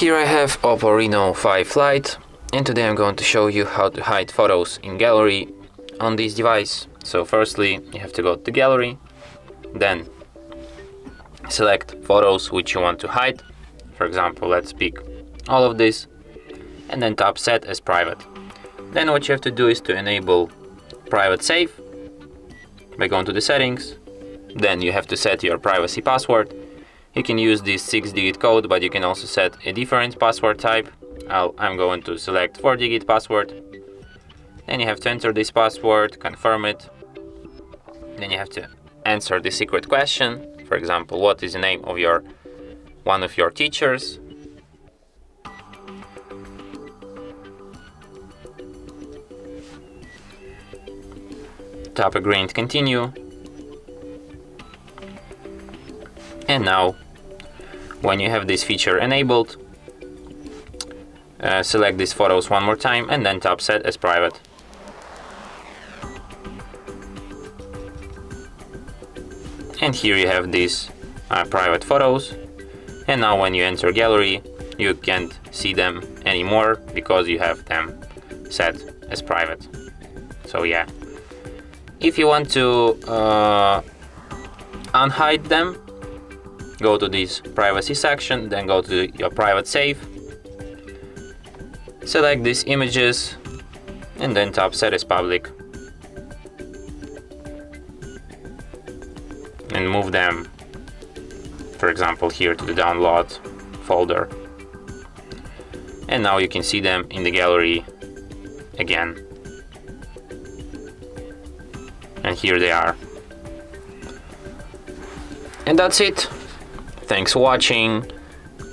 Here I have Oppo Reno 5 Lite, and today I'm going to show you how to hide photos in gallery on this device. So firstly, you have to go to gallery, then select photos which you want to hide. For example, let's pick all of this, and then tap set as private. Then what you have to do is to enable private save by going to the settings. Then you have to set your privacy password. You can use this 6-digit code, but you can also set a different password type. I'm going to select 4-digit password. Then you have to enter this password, confirm it. Then you have to answer the secret question. For example, what is the name of one of your teachers? Tap agree and continue. And now, when you have this feature enabled, select these photos one more time and then tap set as private. And here you have these private photos. And now when you enter gallery, you can't see them anymore because you have them set as private. So yeah. If you want to unhide them, go to this privacy section, then go to your private save, select these images, and then tap set as public. And move them, for example, here to the download folder. And now you can see them in the gallery again. And here they are. And that's it. Thanks for watching.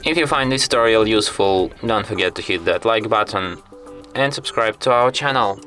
If you find this tutorial useful, don't forget to hit that like button and subscribe to our channel.